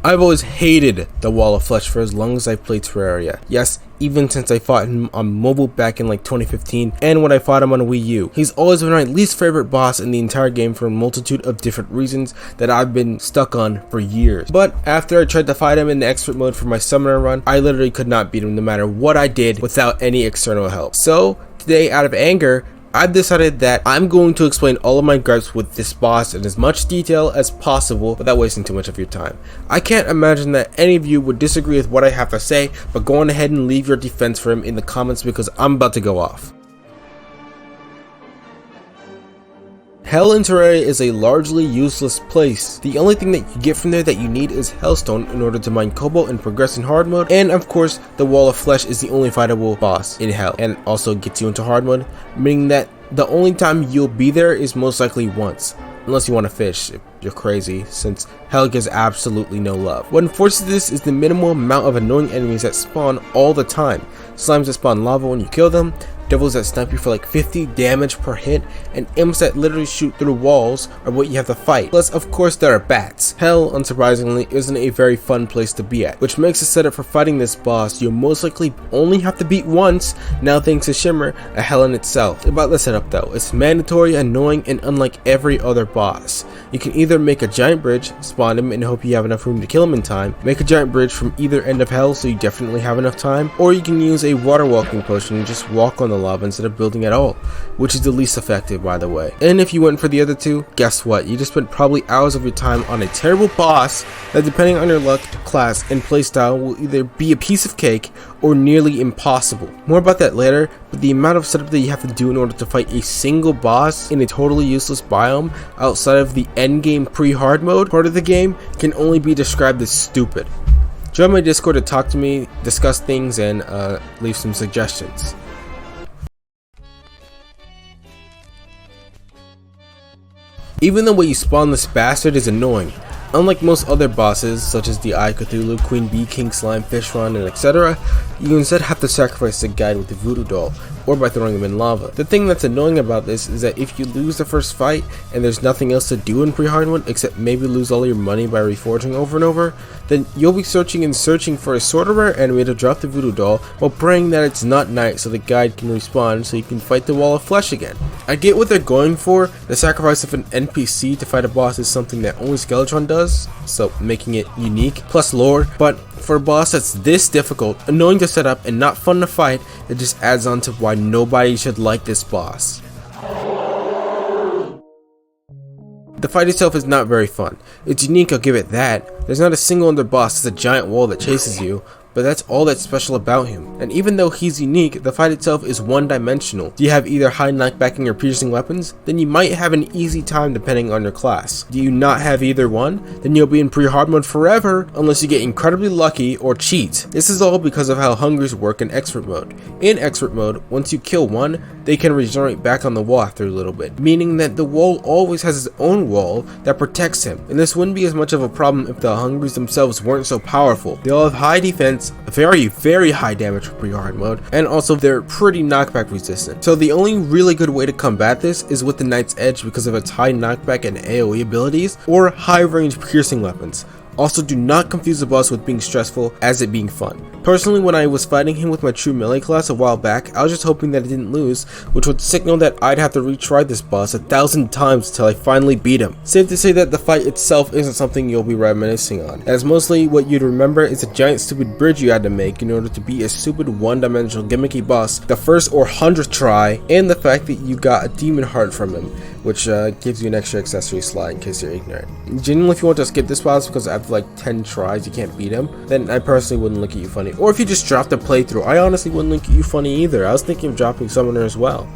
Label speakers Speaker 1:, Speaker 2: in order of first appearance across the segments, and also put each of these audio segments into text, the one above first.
Speaker 1: I've always hated the Wall of Flesh for as long as I've played Terraria. Yes, even since I fought him on mobile back in like 2015 and when I fought him on Wii U. He's always been my least favorite boss in the entire game for a multitude of different reasons that I've been stuck on for years. But after I tried to fight him in the expert mode for my summoner run, I literally could not beat him no matter what I did without any external help. So today, out of anger, I've decided that I'm going to explain all of my gripes with this boss in as much detail as possible without wasting too much of your time. I can't imagine that any of you would disagree with what I have to say, but go on ahead and leave your defense for him in the comments because I'm about to go off. Hell in Terraria is a largely useless place. The only thing that you get from there that you need is Hellstone in order to mine Cobalt and progress in hard mode, and of course the Wall of Flesh is the only fightable boss in Hell and also gets you into hard mode, meaning that the only time you'll be there is most likely once, unless you want to fish. You're crazy, since Hell gives absolutely no love. What enforces this is the minimal amount of annoying enemies that spawn all the time. Slimes that spawn lava when you kill them, devils that snipe you for like 50 damage per hit, and imps that literally shoot through walls are what you have to fight. Plus, of course, there are bats. Hell, unsurprisingly, isn't a very fun place to be at, which makes the setup for fighting this boss you'll most likely only have to beat once, now thanks to Shimmer, a hell in itself. About the setup though, it's mandatory, annoying, and unlike every other boss. You can either make a giant bridge, spawn him and hope you have enough room to kill him in time, make a giant bridge from either end of Hell so you definitely have enough time, or you can use a water walking potion and just walk on the lava instead of building at all, which is the least effective, by the way. And if you went for the other two, guess what? You just spent probably hours of your time on a terrible boss that, depending on your luck, class, and playstyle, will either be a piece of cake or nearly impossible. More about that later, but the amount of setup that you have to do in order to fight a single boss in a totally useless biome outside of the endgame pre-hard mode part of the game can only be described as stupid. Join my Discord to talk to me, discuss things, and leave some suggestions. Even the way you spawn this bastard is annoying. Unlike most other bosses, such as the Eye Cthulhu, Queen Bee, King Slime, Fishron, and etc., you instead have to sacrifice the guide with the voodoo doll, or by throwing him in lava. The thing that's annoying about this is that if you lose the first fight, and there's nothing else to do in pre-hard mode except maybe lose all your money by reforging over and over, then you'll be searching and searching for a sort of rare enemy to drop the voodoo doll, while praying that it's not night so the guide can respawn so you can fight the Wall of Flesh again. I get what they're going for. The sacrifice of an NPC to fight a boss is something that only Skeletron does, so making it unique, plus lore, but for a boss that's this difficult, annoying to set up, and not fun to fight, it just adds on to why nobody should like this boss. The fight itself is not very fun. It's unique, I'll give it that. There's not a single other boss that's a giant wall that chases you, but that's all that's special about him. And even though he's unique, the fight itself is one-dimensional. Do you have either high knockback in your piercing weapons? Then you might have an easy time depending on your class. Do you not have either one? Then you'll be in pre-hard mode forever unless you get incredibly lucky or cheat. This is all because of how hungers work in expert mode. In expert mode, once you kill one, they can regenerate back on the wall after a little bit, meaning that the wall always has its own wall that protects him. And this wouldn't be as much of a problem if the hungers themselves weren't so powerful. They all have high defense, very high damage for pre-hard mode, and also they're pretty knockback resistant. So the only really good way to combat this is with the Knight's Edge because of its high knockback and AoE abilities, or high range piercing weapons. Also, do not confuse the boss with being stressful as it being fun. Personally, when I was fighting him with my true melee class a while back, I was just hoping that I didn't lose, which would signal that I'd have to retry this boss 1,000 times till I finally beat him. Safe to say that the fight itself isn't something you'll be reminiscing on, as mostly what you'd remember is a giant stupid bridge you had to make in order to beat a stupid one-dimensional gimmicky boss the first or 100th try, and the fact that you got a demon heart from him, which gives you an extra accessory slot in case you're ignorant. Genuinely, if you want to skip this boss because after like 10 tries you can't beat him, then I personally wouldn't look at you funny. Or if you just dropped the playthrough, I honestly wouldn't look at you funny either. I was thinking of dropping Summoner as well.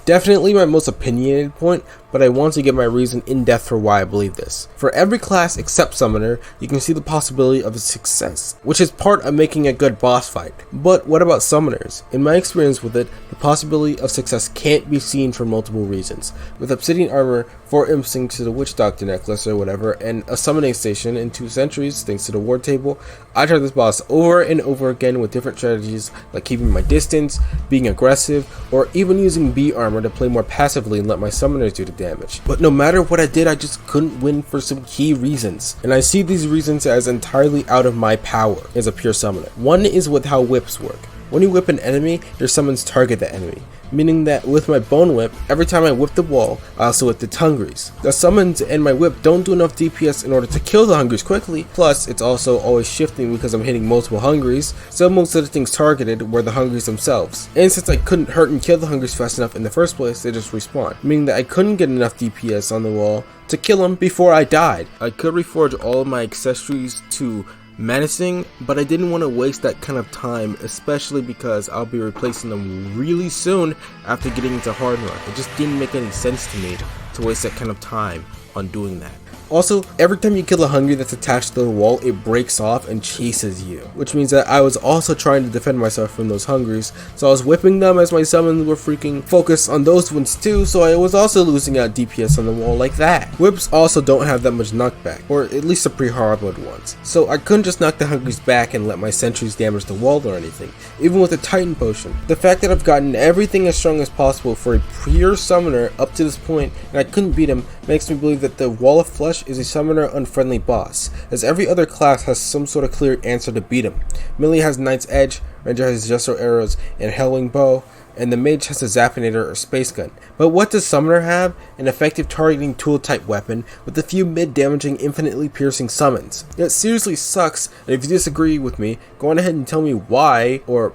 Speaker 1: Definitely my most opinionated point, but I want to give my reason in depth for why I believe this. For every class except Summoner, you can see the possibility of a success, which is part of making a good boss fight. But what about Summoners? In my experience with it, the possibility of success can't be seen for multiple reasons. With Obsidian Armor, 4 imps thanks to the Witch Doctor necklace or whatever, and a summoning station and 2 sentries thanks to the Ward Table, I tried this boss over and over again with different strategies like keeping my distance, being aggressive, or even using B armor to play more passively and let my summoners do the damage. But no matter what I did, I just couldn't win for some key reasons. And I see these reasons as entirely out of my power as a pure summoner. One is with how whips work. When you whip an enemy, your summons target the enemy, meaning that with my bone whip, every time I whip the wall, I also whip the hungries. The summons and my whip don't do enough DPS in order to kill the hungries quickly, plus it's also always shifting because I'm hitting multiple hungries, so most of the things targeted were the hungries themselves. And since I couldn't hurt and kill the hungries fast enough in the first place, they just respawn, meaning that I couldn't get enough DPS on the wall to kill them before I died. I could reforge all of my accessories to menacing, but I didn't want to waste that kind of time, especially because I'll be replacing them really soon after getting into hard run. It just didn't make any sense to me to waste that kind of time on doing that. Also, every time you kill a hungry that's attached to the wall, it breaks off and chases you, which means that I was also trying to defend myself from those hungries, so I was whipping them as my summons were freaking focused on those ones too, so I was also losing out DPS on the wall like that. Whips also don't have that much knockback, or at least the pre-hard mode ones, so I couldn't just knock the hungries back and let my sentries damage the wall or anything, even with a Titan potion. The fact that I've gotten everything as strong as possible for a pure summoner up to this point, and I couldn't beat him, makes me believe that the Wall of Flesh is a summoner unfriendly boss, as every other class has some sort of clear answer to beat him. Melee has Knight's Edge, Ranger has Gesso Arrows and Hellwing Bow, and the Mage has a Zappinator or Space Gun. But what does Summoner have? An effective targeting tool type weapon with a few mid-damaging infinitely piercing summons. It seriously sucks, and if you disagree with me, go on ahead and tell me why, or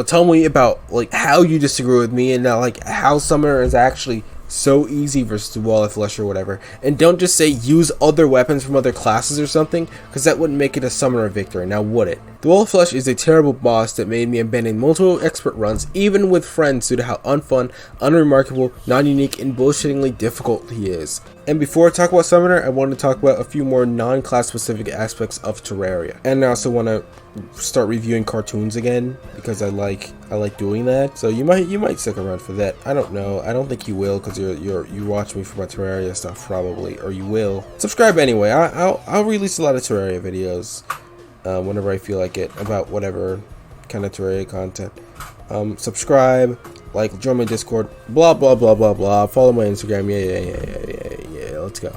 Speaker 1: tell me about like how you disagree with me and like how Summoner is actually so easy versus the Wall of Flesh or whatever. And don't just say use other weapons from other classes or something, because that wouldn't make it a summoner victory, now would it? The Wall of Flesh is a terrible boss that made me abandon multiple expert runs, even with friends, due to how unfun, unremarkable, non-unique, and bullshittingly difficult he is. And before I talk about Summoner, I want to talk about a few more non-class specific aspects of Terraria. And I also want to start reviewing cartoons again, because I like doing that. So you might stick around for that. I don't know. I don't think you will, because you watch me for my Terraria stuff probably, or you will. Subscribe anyway. I'll release a lot of Terraria videos whenever I feel like it, about whatever kind of Terraria content. Subscribe, like, join my Discord, blah blah blah blah blah. Follow my Instagram. Yeah. Let's go.